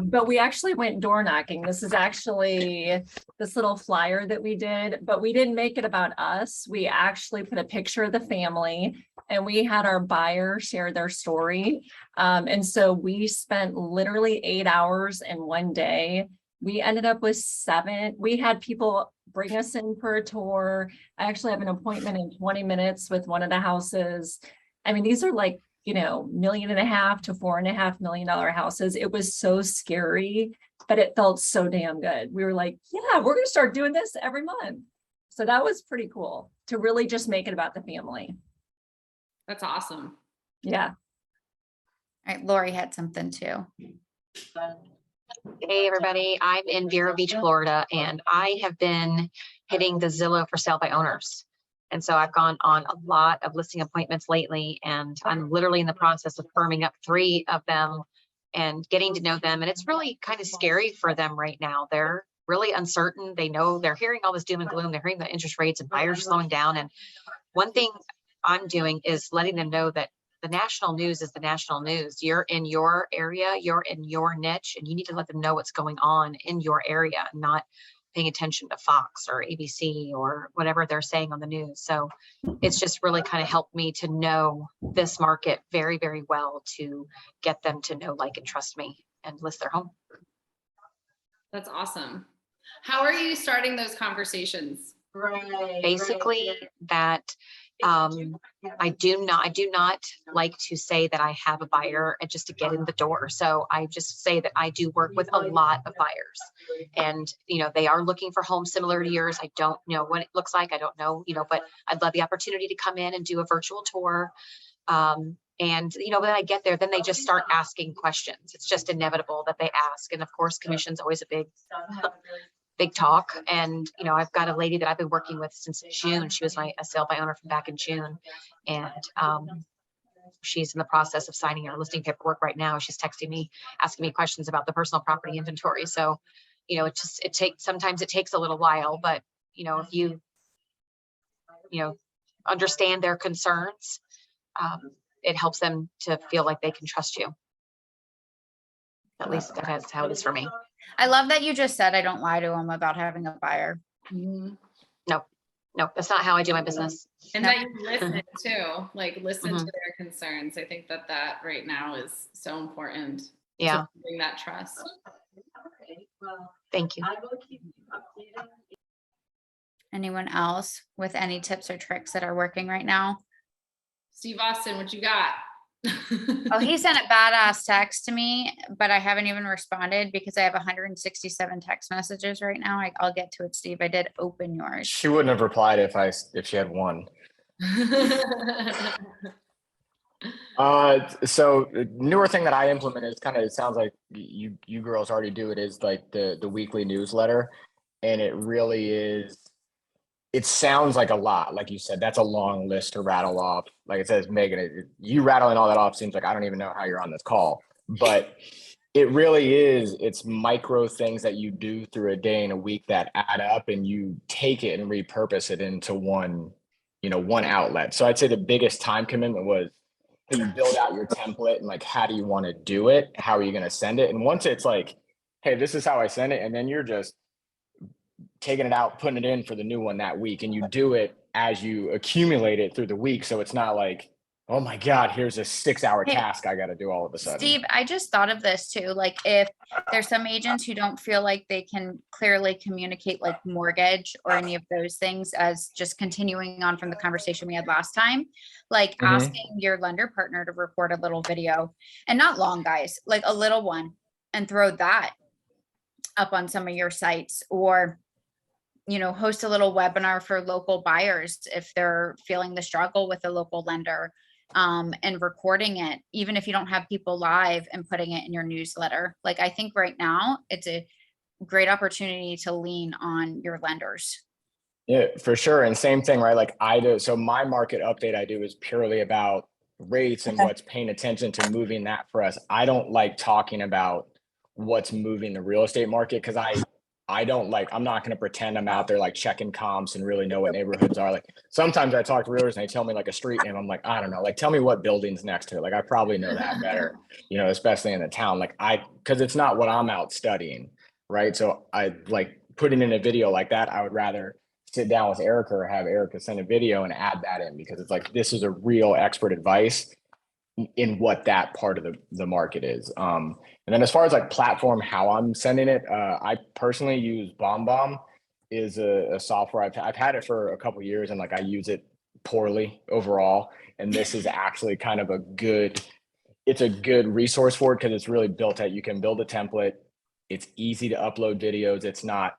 But we actually went door knocking. This is actually this little flyer that we did, but we didn't make it about us. We actually put a picture of the family and we had our buyer share their story. And so we spent literally 8 hours in one day. We ended up with 7. We had people bring us in for a tour. I actually have an appointment in 20 minutes with one of the houses. I mean, these are like, you know, $1.5 million to $4.5 million houses. It was so scary, but it felt so damn good. We were like, yeah, we're going to start doing this every month. So that was pretty cool to really just make it about the family. That's awesome. Yeah. All right, Lori had something too. Hey, everybody. I'm in Vero Beach, Florida, and I have been hitting the Zillow for sale by owners. And so I've gone on a lot of listing appointments lately, and I'm literally in the process of firming up 3 of them and getting to know them. And it's really kind of scary for them right now. They're really uncertain. They know they're hearing all this doom and gloom. They're hearing the interest rates and buyers slowing down. And one thing I'm doing is letting them know that the national news is the national news. You're in your area, you're in your niche, and you need to let them know what's going on in your area, not paying attention to Fox or ABC or whatever they're saying on the news. So it's just really kind of helped me to know this market very, very well to get them to know, like, and trust me and list their home. That's awesome. How are you starting those conversations? Basically that I do not like to say that I have a buyer and just to get in the door. So I just say that I do work with a lot of buyers, and they are looking for homes similar to yours. I don't know what it looks like. I don't know, but I'd love the opportunity to come in and do a virtual tour. And when I get there, then they just start asking questions. It's just inevitable that they ask. And of course, commission's always a big talk. And I've got a lady that I've been working with since June. She was a sale by owner from back in June, and she's in the process of signing her listing paperwork right now. She's texting me, asking me questions about the personal property inventory. So sometimes it takes a little while, but if you understand their concerns, it helps them to feel like they can trust you. At least that's how it is for me. I love that you just said I don't lie to them about having a buyer. Mm-hmm. No, that's not how I do my business. And that you listen too, like listen Mhm. to their concerns. I think that right now is so important. Yeah. To bring that trust. Thank you. Anyone else with any tips or tricks that are working right now? Steve Austin, what you got? Oh, he sent a badass text to me, but I haven't even responded because I have 167 text messages right now. I'll get to it, Steve. I did open yours. She wouldn't have replied if she had one. So the newer thing that I implemented is it sounds like you girls already do it, is like the weekly newsletter. And it really is, it sounds like a lot. Like you said, that's a long list to rattle off. Like it says, Megan, you rattling all that off seems like I don't even know how you're on this call, but it really is. It's micro things that you do through a day and a week that add up, and you take it and repurpose it into one outlet. So I'd say the biggest time commitment was, hey, you build out your template and like, how do you want to do it? How are you going to send it? And once it's like, hey, this is how I send it. And then you're just taking it out, putting it in for the new one that week. And you do it as you accumulate it through the week. So it's not like, oh my God, here's a 6-hour task I got to do all of a sudden. Steve, I just thought of this too. Like if there's some agents who don't feel like they can clearly communicate like mortgage or any of those things, as just continuing on from the conversation we had last time, like asking your lender partner to record a little video, and not long, guys, like a little one, and throw that up on some of your sites, or host a little webinar for local buyers if they're feeling the struggle with a local lender, and recording it, even if you don't have people live, and putting it in your newsletter. Like, I think right now it's a great opportunity to lean on your lenders. Yeah, for sure. And same thing, right? Like I do. So my market update I do is purely about rates and Okay. what's paying attention to moving that for us. I don't like talking about what's moving the real estate market because I don't like, I'm not going to pretend I'm out there like checking comps and really know what neighborhoods are. Like sometimes I talk to realtors and they tell me like a street name. I'm like, I don't know, like tell me what building's next to it. Like I probably know that better, you know, especially in the town. Like because it's not what I'm out studying, right? So I like putting in a video like that. I would rather sit down with Erica or have Erica send a video and add that in because it's like, this is a real expert advice in what that part of the market is. And then as far as like platform, how I'm sending it, I personally use BombBomb is a software. I've had it for a couple of years and like I use it poorly overall. And this is actually kind of it's a good resource for it because it's really built at, you can build a template. It's easy to upload videos. It's not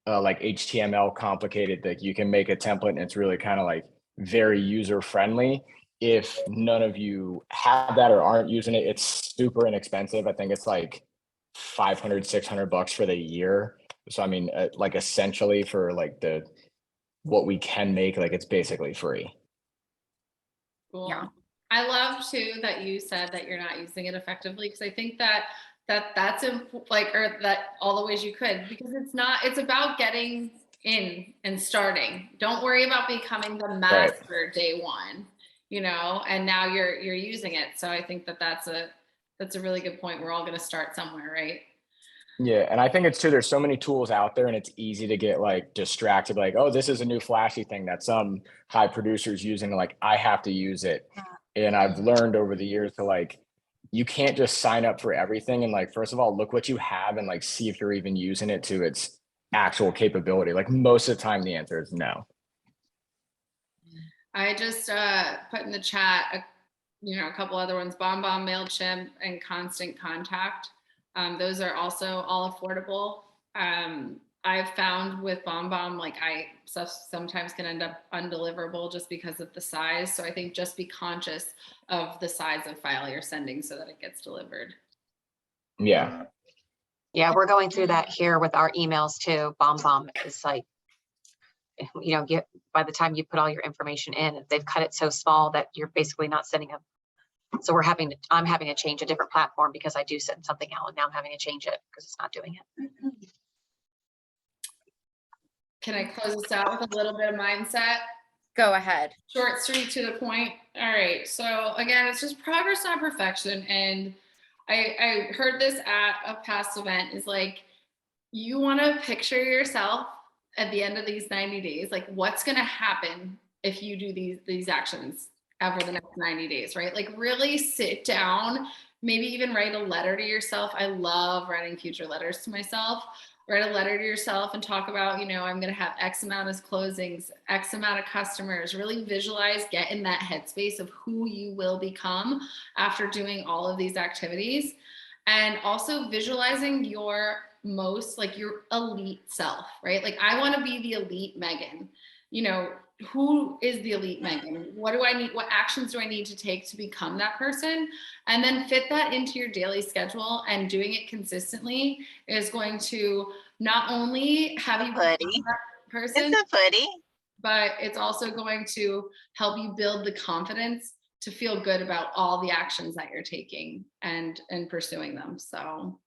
like HTML complicated, that you can make a template and it's really kind of like very user friendly. If none of you have that or aren't using it, it's super inexpensive. I think it's like 500, $600 for the year. So I mean, like essentially for like what we can make, like it's basically free. Cool. Yeah. I love too that you said that you're not using it effectively because I think that's like, or that all the ways you could, because it's about getting in and starting. Don't worry about becoming the master day one, you know, and now you're using it. So I think that's a really good point. We're all going to start somewhere, right? Yeah. And I think it's too, there's so many tools out there and it's easy to get like distracted, like, oh, this is a new flashy thing that some high producers using, like, I have to use it. And I've learned over the years to like, you can't just sign up for everything. And like, first of all, look what you have and like, see if you're even using it to its actual capability. Like most of the time, the answer is no. I just put in the chat, a couple other ones, BombBomb, MailChimp, and Constant Contact. Those are also all affordable. I've found with BombBomb, like sometimes can end up undeliverable just because of the size. So I think just be conscious of the size of file you're sending so that it gets delivered. Yeah. Yeah, we're going through that here with our emails too. BombBomb is like, by the time you put all your information in, they've cut it so small that you're basically not sending them. So I'm having to change a different platform because I do send something out and now I'm having to change it because it's not doing it. Can I close this out with a little bit of mindset? Go ahead. Short, sweet, to the point. All right. So again, it's just progress, not perfection. And I heard this at a past event is like, you want to picture yourself at the end of these 90 days, like what's going to happen if you do these actions over the next 90 days, right? Like really sit down, maybe even write a letter to yourself. I love writing future letters to myself. Write a letter to yourself and talk about, I'm going to have X amount of closings, X amount of customers. Really visualize, get in that headspace of who you will become after doing all of these activities. And also visualizing your your elite self, right? Like I want to be the elite Megan. Who is the elite Megan? What do I need? What actions do I need to take to become that person? And then fit that into your daily schedule, and doing it consistently is going to not only have you become that person, but it's also going to help you build the confidence to feel good about all the actions that you're taking and pursuing them. So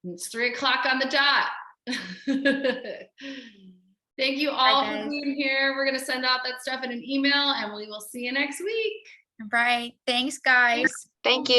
it's 3:00 on the dot. Thank you all for being here. We're going to send out that stuff in an email and we will see you next week. Right. Thanks, guys. Thank you.